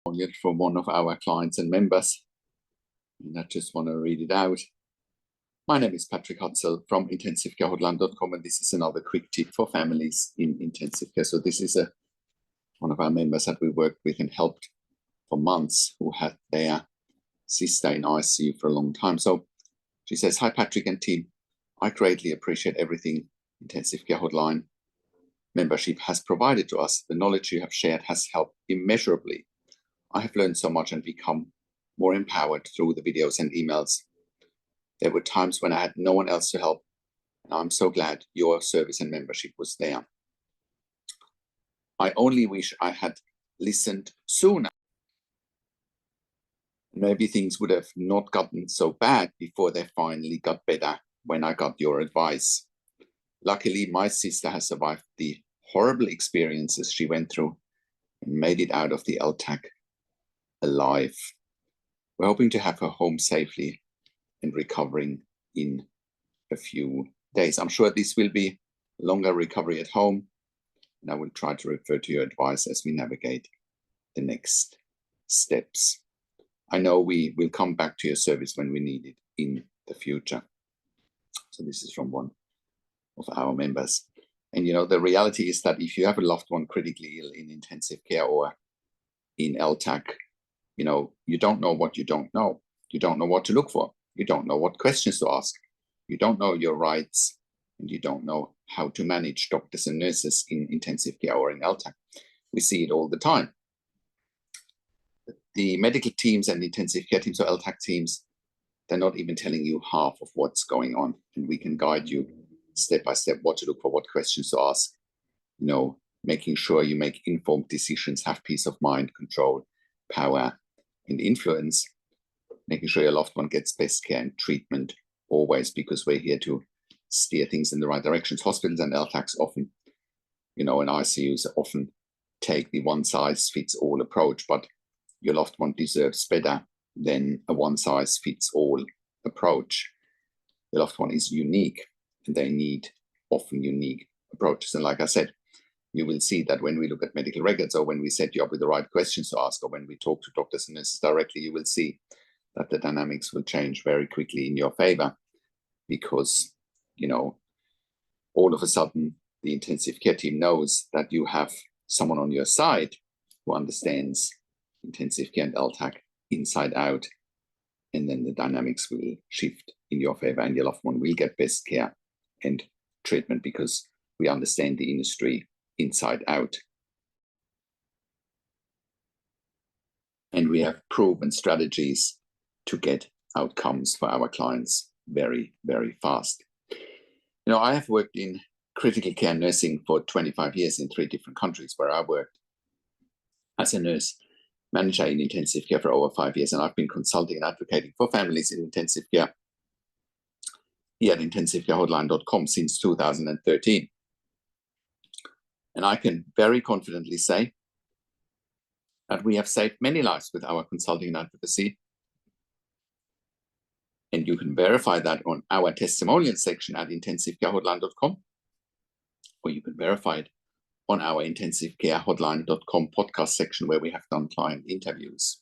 from one of our clients and members, and I just want to read it out. My name is Patrick Hutzel from intensivecarehotline.com, and this is another quick tip for families in intensive care. So this is one of our members that we worked with and helped for months, who had their sister in ICU for a long time. So she says, "Hi Patrick and team, I greatly appreciate everything Intensive Care Hotline membership has provided to us. The knowledge you have shared has helped immeasurably. I have learned so much and become more empowered through the videos and emails. There were times when I had no one else to help, and I'm so glad your service and membership was there. I only wish I had listened sooner. Maybe things would have not gotten so bad before they finally got better when I got your advice. Luckily, my sister has survived the horrible experiences she went through and made it out of the LTAC alive. We're hoping to have her home safely and recovering in a few days. I'm sure this will be longer recovery at home, and I will try to refer to your advice as we navigate the next steps. I know we will come back to your service when we need it in the future." So this is from one of our members. And the reality is that if you have a loved one critically ill in intensive care or in LTAC, you don't know what you don't know. You don't know what to look for. You don't know what questions to ask. You don't know your rights, and you don't know how to manage doctors and nurses in intensive care or in LTAC. We see it all the time. The medical teams and intensive care teams or LTAC teams, they're not even telling you half of what's going on, and we can guide you step by step what to look for, what questions to ask, making sure you make informed decisions, have peace of mind, control, power, and influence, making sure your loved one gets best care and treatment always, because we're here to steer things in the right directions. Hospitals and LTACs often, and ICUs often take the one-size-fits-all approach, but your loved one deserves better than a one-size-fits-all approach. Your loved one is unique, and they need often unique approaches. And like I said, you will see that when we look at medical records, or when we set you up with the right questions to ask, or when we talk to doctors and nurses directly, you will see that the dynamics will change very quickly in your favor, because, all of a sudden the intensive care team knows that you have someone on your side who understands intensive care and LTAC inside out, and then the dynamics will shift in your favor, and your loved one will get best care and treatment, because we understand the industry inside out. And we have proven strategies to get outcomes for our clients very, very fast. I have worked in critical care nursing for 25 years in 3 different countries, where I worked as a nurse manager in intensive care for over 5 years, and I've been consulting and advocating for families in intensive care here at intensivecarehotline.com since 2013. And I can very confidently say that we have saved many lives with our consulting and advocacy. And you can verify that on our testimonial section at intensivecarehotline.com, or you can verify it on our intensivecarehotline.com podcast section, where we have done client interviews.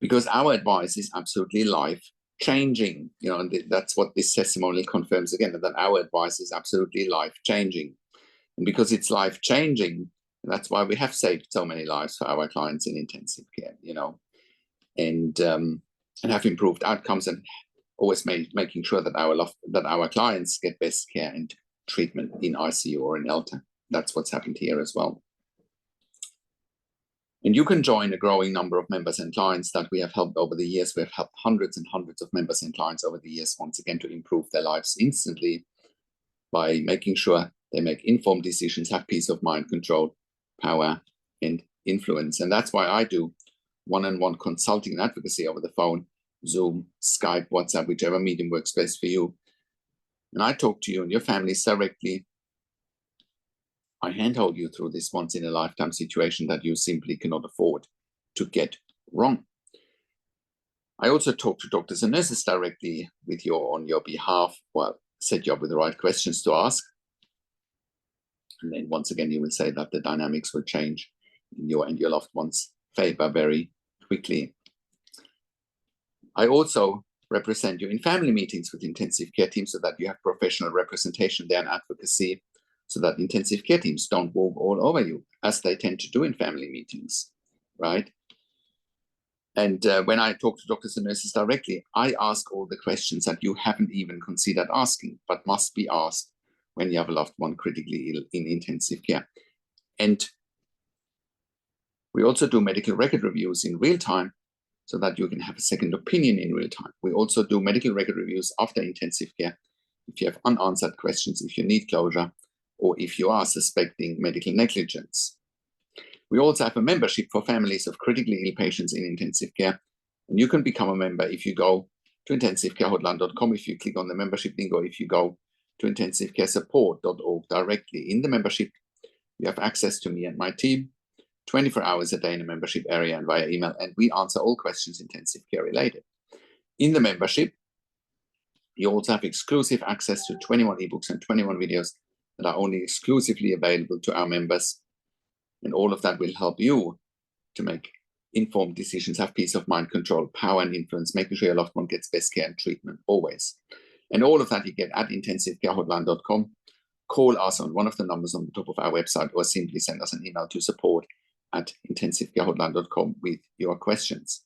Because our advice is absolutely life-changing, and that's what this testimonial confirms again, that our advice is absolutely life-changing. And because it's life-changing, that's why we have saved so many lives for our clients in intensive care, and have improved outcomes, and always making sure that our clients get best care and treatment in ICU or in LTAC. That's what's happened here as well. And you can join a growing number of members and clients that we have helped over the years. We have helped hundreds and hundreds of members and clients over the years, once again, to improve their lives instantly by making sure they make informed decisions, have peace of mind, control, power, and influence. And that's why I do one-on-one consulting and advocacy over the phone, Zoom, Skype, WhatsApp, whichever medium works best for you. And I talk to you and your families directly. I handhold you through this once-in-a-lifetime situation that you simply cannot afford to get wrong. I also talk to doctors and nurses directly on your behalf, set you up with the right questions to ask. And then once again, you will say that the dynamics will change in your and your loved ones' favor very quickly. I also represent you in family meetings with intensive care teams so that you have professional representation there and advocacy, so that intensive care teams don't walk all over you, as they tend to do in family meetings, right? And when I talk to doctors and nurses directly, I ask all the questions that you haven't even considered asking, but must be asked when you have a loved one critically ill in intensive care. And we also do medical record reviews in real time so that you can have a second opinion in real time. We also do medical record reviews after intensive care if you have unanswered questions, if you need closure, or if you are suspecting medical negligence. We also have a membership for families of critically ill patients in intensive care. And you can become a member if you go to intensivecarehotline.com, if you click on the membership link, or if you go to intensivecaresupport.org directly. In the membership, you have access to me and my team 24 hours a day in the membership area and via email, and we answer all questions intensive care related. In the membership, you also have exclusive access to 21 ebooks and 21 videos that are only exclusively available to our members. And all of that will help you to make informed decisions, have peace of mind, control, power and influence, making sure your loved one gets best care and treatment always. And all of that you get at intensivecarehotline.com. Call us on one of the numbers on the top of our website, or simply send us an email to support@intensivecarehotline.com with your questions.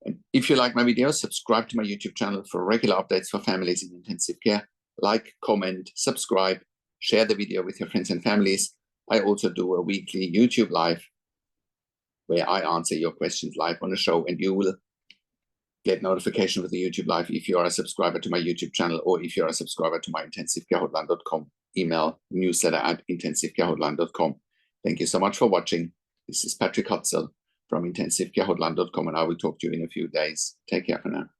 And if you like my videos, subscribe to my YouTube channel for regular updates for families in intensive care. Like, comment, subscribe, share the video with your friends and families. I also do a weekly YouTube live where I answer your questions live on the show, and you will get notification with the YouTube live if you are a subscriber to my YouTube channel, or if you're a subscriber to my intensivecarehotline.com email newsletter at intensivecarehotline.com. Thank you so much for watching. This is Patrick Hutzel from intensivecarehotline.com, and I will talk to you in a few days. Take care for now.